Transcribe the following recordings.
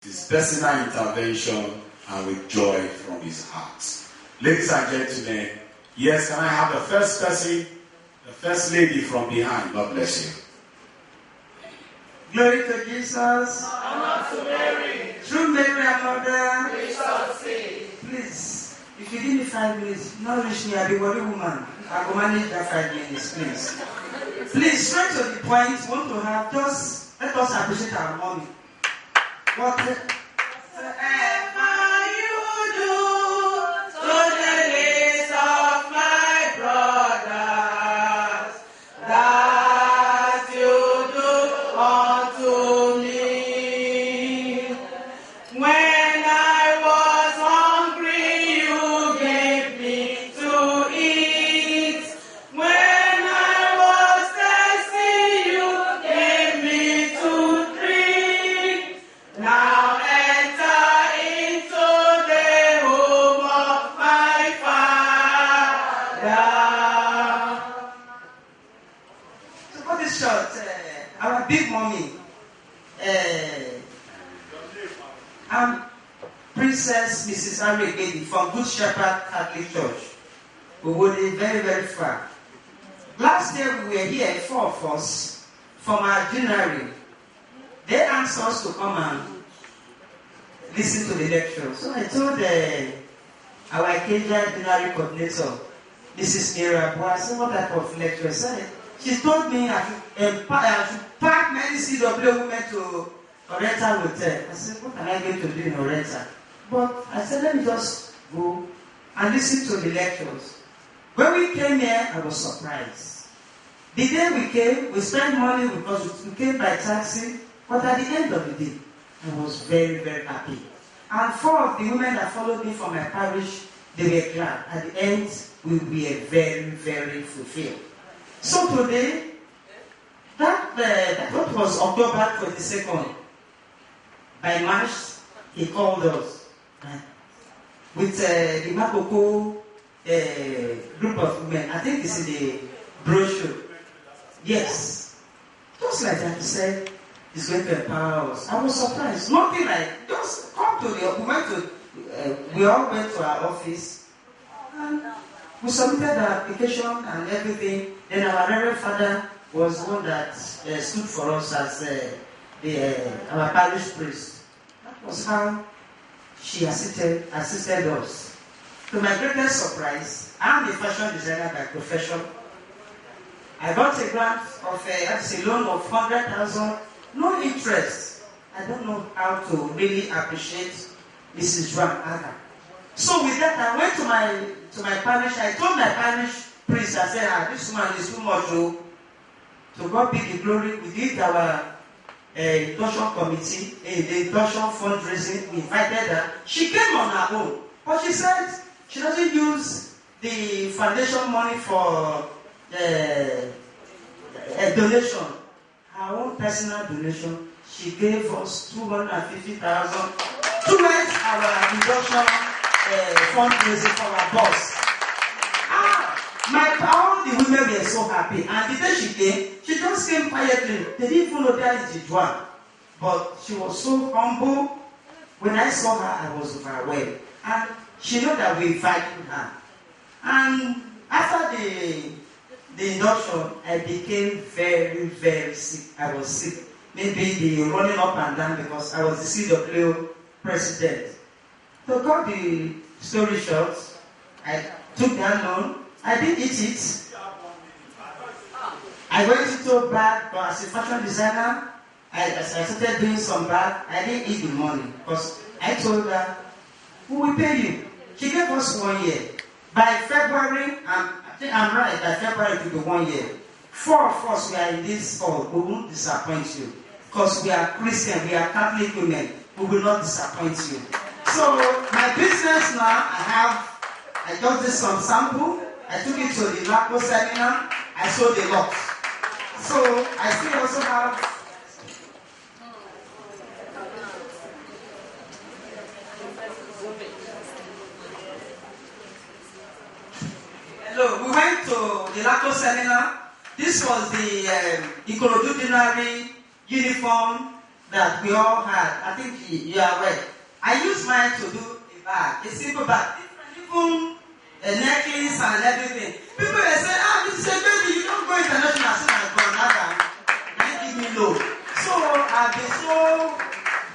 his personal intervention and with joy from his heart. Ladies and gentlemen, yes, can I have the first person, the first lady from behind? God bless you. Glory to Jesus. Honor to Mary. Through Mary, our mother. Please, if you give me 5 minutes, not reach me, I'll be worried woman. I will manage that 5 minutes, please. Please, straight to the point, want to have just, let us appreciate our mommy. Whatever you do to the least of my brothers, that you do unto me. When I was hungry, you gave me to eat. When I was thirsty, you gave me to drink. Now enter into the home of my Father. So for this short, our big mommy, I'm Princess Mrs. Harry Baby from Good Shepherd Catholic Church. We were very, very far. Last year we were here, 4 of us, from our January. They asked us to come and listen to the lecture. So I told our Acacia January coordinator, Mrs. Mira, I said, what type of lecture? She told me I should pack many CW women to Oriental Hotel. I said, what am I going to do in Oriental? But I said, let me just go and listen to the lectures. When we came here, I was surprised. The day we came, we spent money because we came by taxi. But at the end of the day, I was very, very happy. And 4 of the women that followed me from my parish, they were glad. At the end, we were very, very fulfilled. So today, that was October 22nd. By March, he called us with the Makoko group of women. I think it's in the brochure. Yes. Just like that, he said, he's going to empower us. I was surprised. Nothing like, just come to we all went to our office and we submitted the application and everything. Then our Reverend Father was one that stood for us as our parish priest. That was how she assisted us. To my greatest surprise, I'm a fashion designer by profession. I got a grant of a loan of 100,000, no interest. I don't know how to really appreciate Mrs. Joan Agha. So with that, I went to my parish. I told my parish priest, I said, this woman is too much. To God be the glory. We did our induction committee, the induction fundraising. We invited her. She came on her own, but she said she doesn't use the foundation money for a donation. Her own personal donation. She gave us 250,000 towards our induction fundraising for our boss. All the women were so happy. And the day she came, she just came quietly. They didn't even know that is the Joan. But she was so humble. When I saw her, I was overwhelmed. And she knew that we valued her. And after the induction, I became very, very sick. I was sick. Maybe the running up and down because I was the CW president. To cut the story short, I took that loan. I didn't eat it. I went into a bag, but as a fashion designer, I started doing some bag. I didn't eat the money because I told her, who will pay you? She gave us 1 year. By February, I think I'm right, by February it will be 1 year. 4 of us, we are in this hall. We won't disappoint you. Because we are Christian, we are Catholic women. We will not disappoint you. So, my business now, I just did some sample. I took it to the NACO seminar. I sold a lot. So, I still also have hello, we went to the NACO seminar. This was the Ikorodu Dinari uniform that we all had. I think you are aware. I used mine to do a bag, a simple bag, even a necklace and everything. People they say, this is a baby, you don't go international. So I go another, and give me low. So I've been so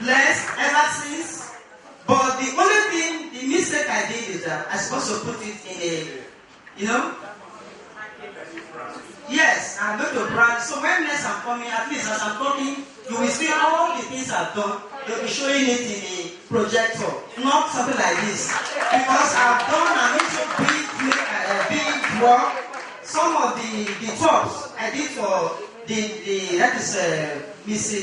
blessed ever since. But the only thing, the mistake I did is that I'm supposed to put it in a, yes, I'm going to brand. So when next I'm coming, at least as I'm talking, you will see all the things I've done. They'll be showing it in a projector, not something like this. Because I've done an into big work. Some of the tops I did for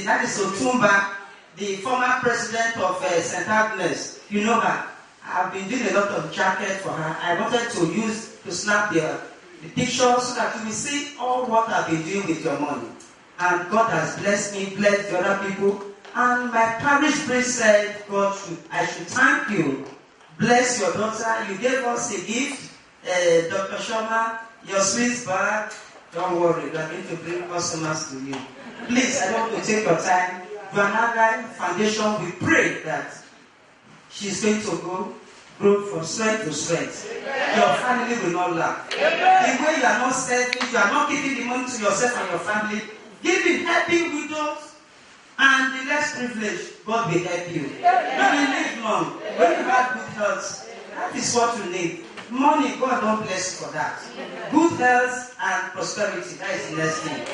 that is Otumba, the former president of St. Agnes. You know her. I've been doing a lot of jackets for her. I wanted to snap the picture so that you will see all what I've been doing with your money. And God has blessed me, blessed the other people. And my parish priest said, I should thank you. Bless your daughter. You gave us a gift. Dr. Sharma, your Swiss bag. Don't worry, we are going to bring customers to you. Please, I don't want to take your time. Joan Agha Foundation, we pray that she's going to grow from strength to strength. Your family will not lack. The way you are not selfish, you are not giving the money to yourself and your family, giving, helping widows and the less privileged, God will help you. You will live long. When you have good health, that is what you need. Money, God don't bless you for that. Good health and prosperity, that is the next thing.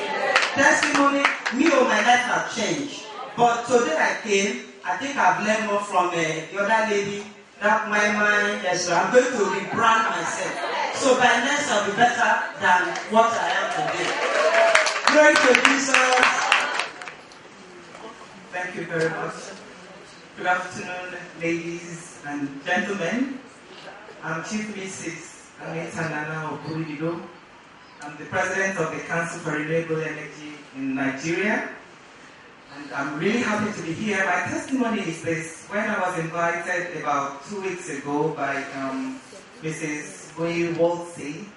Testimony, my life has changed. But today I came, I think I've learned more from the other lady. That my mind, yes, so I'm going to rebrand myself. So by next I'll be better than what I am today. Glory to Jesus. Thank you very much. Good afternoon, ladies and gentlemen. I'm Chief Mrs. Anita Nana Okuridido. I'm the President of the Council for Renewable Energy in Nigeria. And I'm really happy to be here. My testimony is this. When I was invited about 2 weeks ago by Mrs. Boy Wolsey,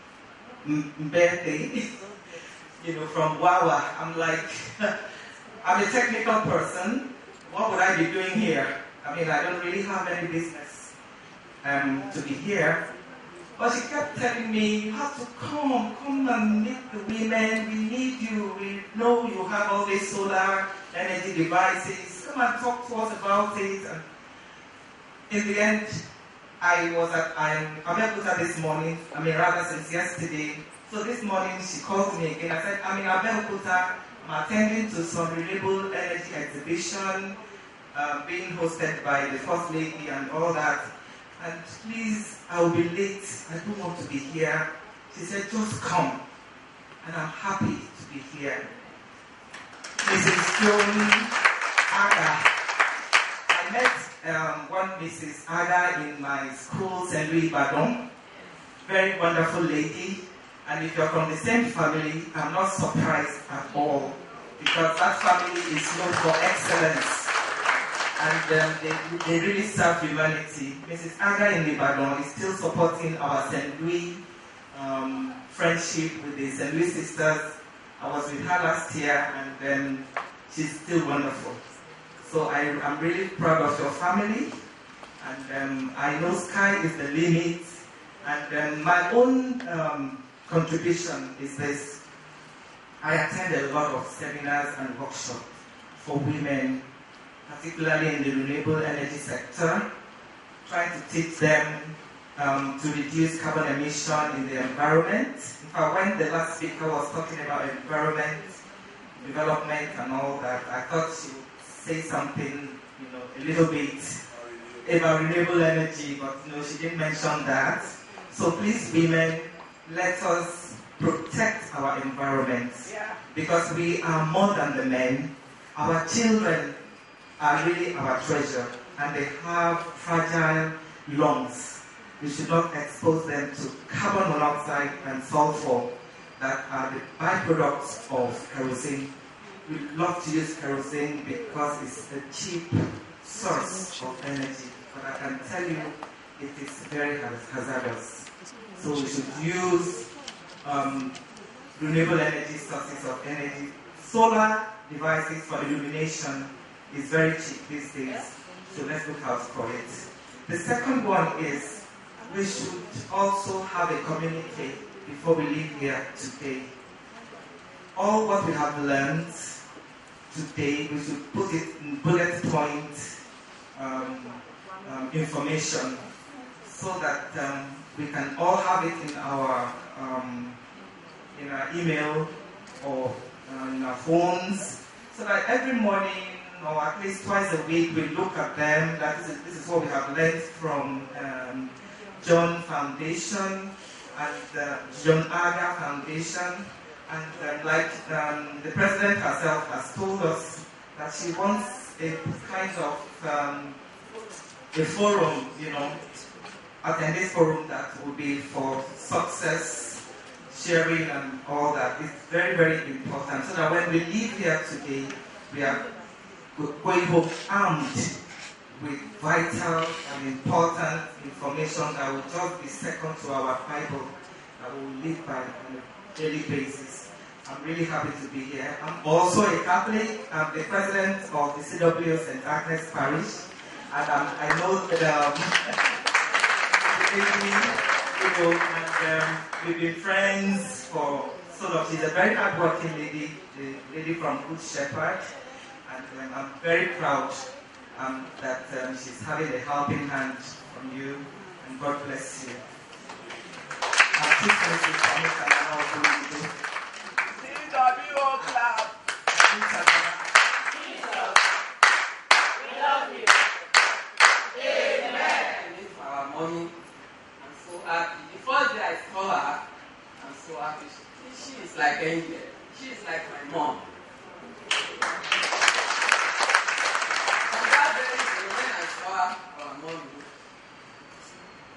Mbete, from Wawa, I'm like, I'm a technical person. What would I be doing here? I mean, I don't really have any business to be here. But she kept telling me, you have to come and meet the women. We need you. We know you have all these solar energy devices. Come and talk to us about it. And in the end, I was at Abeokuta this morning. Rather since yesterday. So this morning she called me again. I said, I'm in Abeokuta. I'm attending to some renewable energy exhibition being hosted by the First Lady and all that. And please, I will be late. I don't want to be here. She said, just come. And I'm happy to be here. Mrs. Joan Agha. I met one Mrs. Agha in my school, St. Louis Badon. Very wonderful lady. And if you're from the same family, I'm not surprised at all. Because that family is known for excellence. And they really serve humanity. Mrs. Agha in Ibadan is still supporting our St. Louis friendship with the St. Louis sisters. I was with her last year, and she's still wonderful. So I'm really proud of your family, and I know sky is the limit. And my own contribution is this. I attend a lot of seminars and workshops for women, particularly in the renewable energy sector, trying to teach them to reduce carbon emission in the environment. In fact, when the last speaker was talking about environment, development and all that, I thought she would say something, a little bit about renewable energy, but she didn't mention that. So please, women, let us protect our environment, because we are more than the men. Our children are really our treasure, and they have fragile lungs. We should not expose them to carbon monoxide and sulfur that are the byproducts of kerosene. We love to use kerosene because it's a cheap source of energy, but I can tell you it is very hazardous. So we should use renewable energy sources of energy. Solar devices for illumination is very cheap these days, so let's look out for it. The second one is we should also have a communique before we leave here today. All what we have learned today, we should put it in bullet point information so that we can all have it in our email or in our phones, so that every morning or at least twice a week we look at them. This is what we have learned from John Foundation and the Joan Agha Foundation. And like the President herself has told us that she wants a kind of a forum, attendee forum that will be for success, sharing and all that. It's very, very important so that when we leave here today, we are going home armed with vital and important information that will just be second to our Bible that we will live by on a daily basis. I'm really happy to be here. I'm also a Catholic. I'm the president of the CW St. Agnes Parish, and I know that and we've been friends for she's a very hardworking lady, the lady from Good Shepherd, and I'm very proud that she's having a helping hand from you, and God bless you. CWO clap. Jesus, we love you. Amen. Our mommy, I'm so happy. The first day I saw her, I'm so happy. She is like angel. She is like my mom. On that very day when I saw our mommy,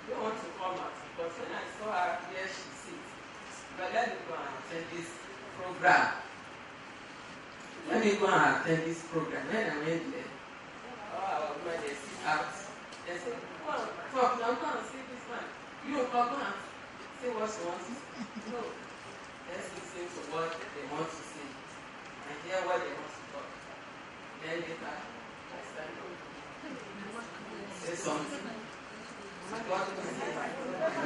I don't want to come out because when I saw her, here she sits. But let me go and attend this program. Let me go and attend this program. When I went there, when they sit out, they say, "Come on, talk now, go and see this man. You come and say what you want to say." No. Let's listen to what they want to say and hear what they want to talk. Then later, I stand up. Say something.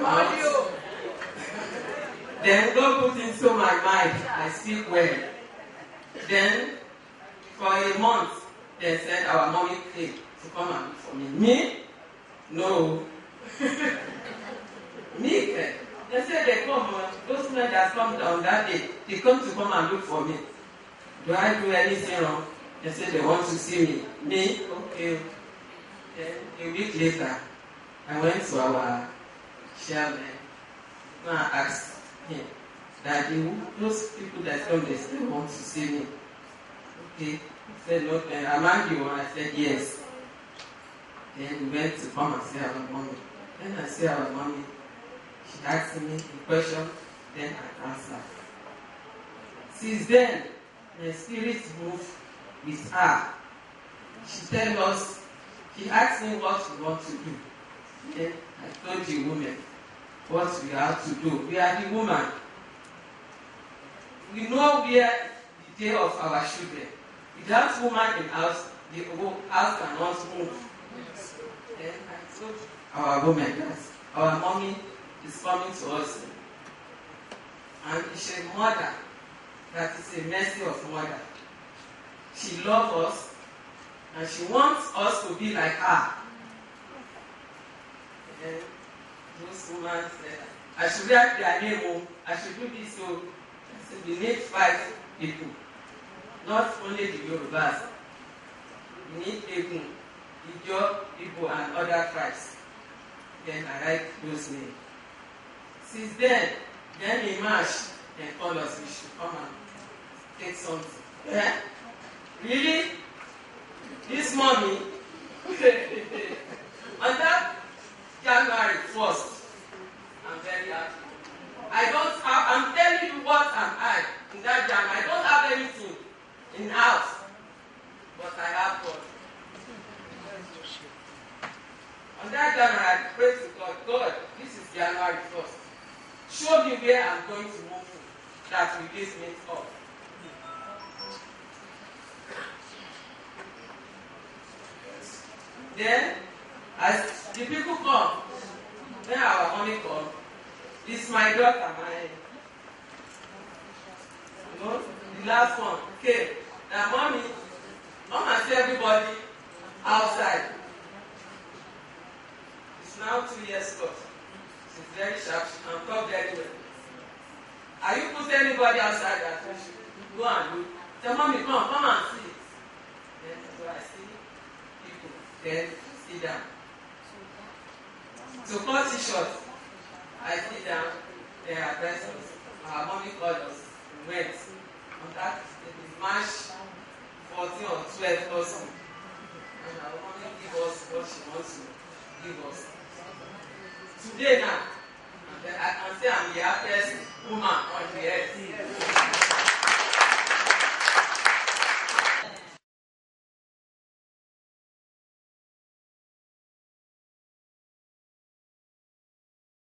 Audio. Then God put into my mind, I speak well. Then, for a month, they said our mommy came to come and look for me. Me? No. Me? They said they come, those men that come down that day, they come and look for me. Do I do anything wrong? They said they want to see me. Me? Okay. Then, a week later, I went to our chairman and asked him that those people that come, they still want to see me. Okay. He said, no, am I the one? I said, yes. Then we went to come and see our mommy. Then I see our mommy. She asked me the question, then I answered. Since then, the spirit moved with her. She told us, she asked me what we want to do. Then I told the woman what we have to do. We are the woman. We know where the day of our children. Without woman in house, the whole house cannot move. Then I told our woman that our mommy is coming to us. And she's a mother. That is a mercy of mother. She loves us and she wants us to be like her. And those women said, I should write their name, I should do this. So I said, we need 5 people. Not only the Yorubas. We need Egun, Ijo, Igbo, and other tribes. Then I write those names. Since then in March, they told us we should come and take something. Yeah? Really? This mommy, on that January 1st, I'm very happy. I'm telling you what I'm at in that January. I don't have anything in house, but I have God. On that January, I pray to God, God, this is January 1st. Show me where I'm going to move that will raise me up. Then, as the people come, when our mommy come, it's my daughter, the last one came. Now, mommy, come and see everybody outside. It's now 2 years plus. She's very sharp. She can talk very well. Are you put anybody outside that we should go and look? Tell mommy, come and see it. Then so I see people. Then sit down. To cut it short, I sit down. They address us. Our mommy called us. We went. On that March 14 or 12 also. And our mommy give us what she wants to give us. Today now,